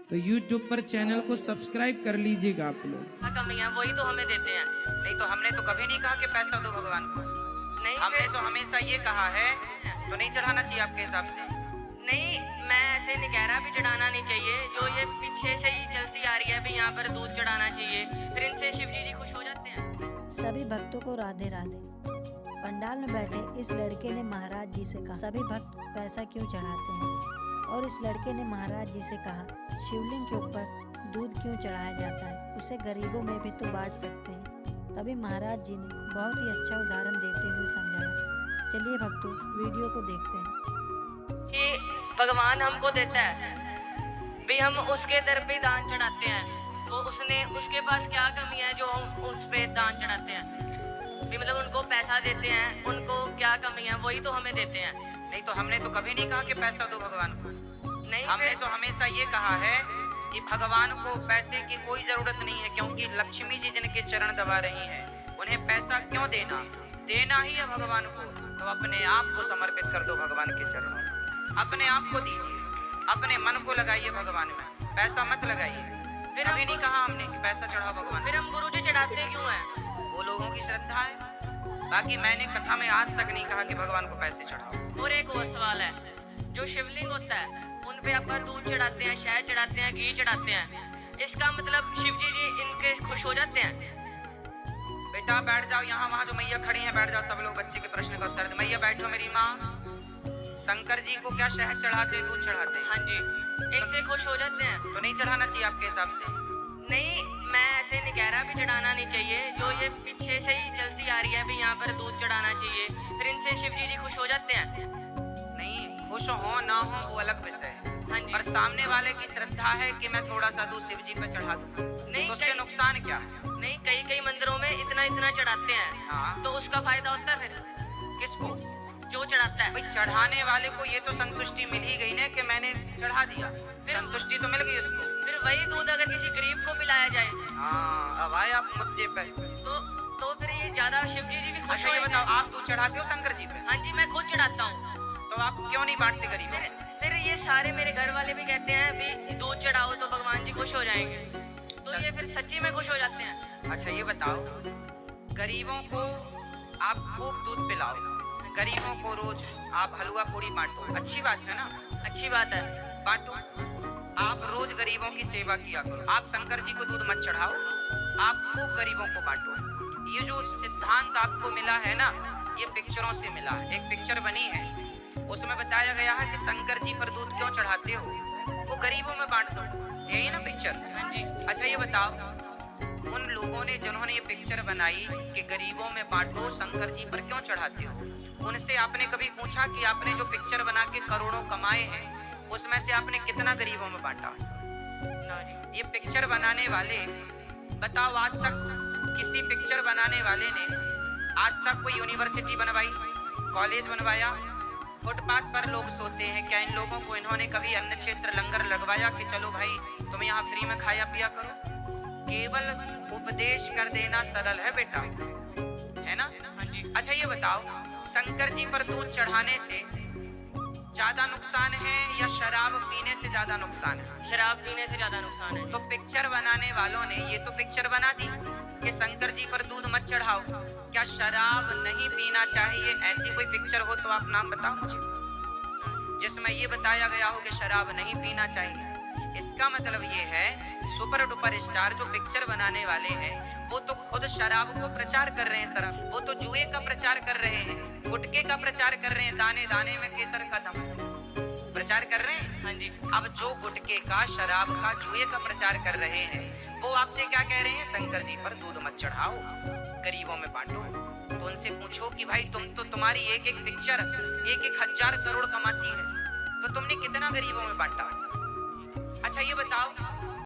तो YouTube पर channel को सब्सक्राइब कर लीजिएगा आप लोग। कमियां वही तो हमें देते हैं। नहीं तो हमने तो कभी नहीं कहा कि पैसा दो भगवान को। नहीं, हमने तो हमेशा ये कहा है तो नहीं चढ़ाना चाहिए आपके हिसाब से। नहीं, मैं ऐसे नहीं कह रहा भी चढ़ाना नहीं चाहिए। जो ये पीछे से ही चलती आ रही है भी यहाँ पर दूध चढ़ाना चाहिए, फिर इनसे शिव जी खुश हो जाते हैं। सभी भक्तों को राधे राधे। पंडाल में बैठे इस लड़के ने महाराज जी से कहा, सभी भक्त पैसा क्यों चढ़ाते हैं? और इस लड़के ने महाराज जी से कहा, शिवलिंग के ऊपर दूध क्यों चढ़ाया जाता है? उसे गरीबों में भी तो बांट सकते हैं। तभी महाराज जी ने बहुत ही अच्छा उदाहरण देते हुए समझाया। चलिए भक्तों, वीडियो को देखते हैं। कि भगवान हमको देता है भी हम उसके दर पे दान चढ़ाते हैं, तो उसके पास क्या कमी है जो हम उस पे दान चढ़ाते हैं? भी मतलब उनको पैसा देते हैं, उनको क्या कमी है वही तो हमें देते हैं। नहीं तो हमने तो कभी नहीं कहा कि पैसा दो भगवान को। नहीं, हमने तो हमेशा ये कहा है कि भगवान को पैसे की कोई जरूरत नहीं है, क्योंकि लक्ष्मी जी जिनके चरण दबा रही हैं उन्हें पैसा क्यों देना? देना ही है भगवान को, तो अपने आप को समर्पित कर दो भगवान के चरणों में। अपने आप को दीजिए, अपने मन को लगाइए भगवान में, पैसा मत लगाइए। फिर कभी नहीं कहा हमने कि पैसा चढ़ाओ भगवान। फिर हम गुरु जी चढ़ाते क्यों हैं? वो लोगों की श्रद्धा है। बाकी मैंने कथा में आज तक नहीं कहा कि भगवान को पैसे चढ़ाओ। और एक और सवाल है, जो शिवलिंग होता है उन पे अपन दूध चढ़ाते हैं, शहद चढ़ाते हैं, घी चढ़ाते हैं, इसका मतलब शिव जी इनके खुश हो जाते हैं? बेटा बैठ जाओ, यहाँ वहाँ जो मैया खड़ी हैं बैठ जाओ। सब लोग बच्चे के प्रश्न का उत्तर दे। मैया बैठो मेरी माँ। शंकर जी को क्या शहद चढ़ाते हैं, दूध चढ़ाते हैं? हाँ जी, इनसे खुश हो जाते हैं। तो नहीं चढ़ाना चाहिए आपके हिसाब से? नहीं, मैं ऐसे नहीं कह रहा भी चढ़ाना नहीं चाहिए। जो ये पीछे से ही चलती आ रही है भी यहाँ पर दूध चढ़ाना चाहिए, फिर इनसे शिव जी खुश हो जाते हैं। नहीं, खुश हो ना हो वो अलग विषय है। हाँ जी। पर सामने वाले की श्रद्धा है कि मैं थोड़ा सा दूध शिव जी पे चढ़ा दूं, नहीं, तो उससे नुकसान क्या है? नहीं, कई मंदिरों में इतना चढ़ाते हैं। हाँ। तो उसका फायदा होता है फिर किसको? जो चढ़ाता है। भाई चढ़ाने वाले को ये तो संतुष्टि मिल ही गई ना कि मैंने चढ़ा दिया, संतुष्टि तो मिल गई उसको। फिर वही दूध अगर किसी गरीब को पिलाया जाए, हाँ अब आए आप मुद्दे पे। तो फिर ये ज्यादा शिव जी भी खुश अच्छा ये बताओ, आप दूध चढ़ाते हो शंकर जी पे? हाँ जी, मैं खुद चढ़ाता हूँ। तो आप क्यों नहीं बांटते गरीबों? फिर ये सारे मेरे घर वाले भी कहते हैं भी दूध चढ़ाओ तो भगवान जी खुश हो जाएंगे, तो ये फिर सच्ची में खुश हो जाते हैं। अच्छा ये बताओ, गरीबों को आप खूब दूध पिलाओ, गरीबों को रोज आप हलवा पूड़ी बांटो, अच्छी बात है ना? अच्छी बात है, बांटो। आप रोज गरीबों की सेवा किया करो। आप शंकर जी को दूध मत चढ़ाओ, आप खूब गरीबों को बांटो। ये जो सिद्धांत आपको मिला है ना, ये पिक्चरों से मिला है। एक पिक्चर बनी है, उसमें बताया गया है कि शंकर जी पर दूध क्यों चढ़ाते हो, वो गरीबों में बांट दो। यही ना पिक्चर? हाँ जी। अच्छा ये बताओ, उन लोगों ने जिन्होंने ये पिक्चर बनाई कि गरीबों में बांटो, शंकर जी पर क्यों चढ़ाते हो, उनसे आपने कभी पूछा कि आपने जो पिक्चर बना के करोड़ों कमाए हैं उसमें से आपने कितना गरीबों में बांटा? ये पिक्चर बनाने वाले, बताओ आज तक किसी पिक्चर बनाने वाले ने आज तक कोई यूनिवर्सिटी बनवाई, कॉलेज बनवाया? फुटपाथ पर लोग सोते हैं, क्या इन लोगों को इन्होंने कभी अन्न क्षेत्र लंगर लगवाया कि चलो भाई तुम यहाँ फ्री में खाया पिया करो? केवल उपदेश कर देना सरल है बेटा, है ना? हाँ जी। अच्छा ये बताओ, शंकर जी पर दूध चढ़ाने से ज्यादा नुकसान है या शराब पीने से ज्यादा नुकसान है? शराब पीने से ज्यादा नुकसान है। तो पिक्चर बनाने वालों ने ये तो पिक्चर बना दी कि शंकर जी पर दूध मत चढ़ाओ। क्या शराब नहीं पीना चाहिए, ऐसी कोई पिक्चर हो तो आप नाम बताओ मुझे, जिसमें ये बताया गया हो कि शराब नहीं पीना चाहिए। इसका मतलब ये है सुपर डुपर स्टार जो पिक्चर बनाने वाले हैं वो तो खुद शराब को प्रचार कर रहे हैं, शराब, वो तो जुए का प्रचार कर रहे हैं, गुटखे का प्रचार कर रहे हैं, दाने दाने में केसर का दम प्रचार कर रहे हैं। हाँ जी। अब जो गुटखे का, शराब का, जुए का प्रचार कर रहे हैं वो आपसे क्या कह रहे हैं? शंकर जी पर दूध मत चढ़ाओ, गरीबों में बांटो। तो उनसे पूछो कि भाई तुम्हारी एक एक पिक्चर 1,000 करोड़ कमाती है, तो तुमने कितना गरीबों में बांटा? अच्छा ये बताओ,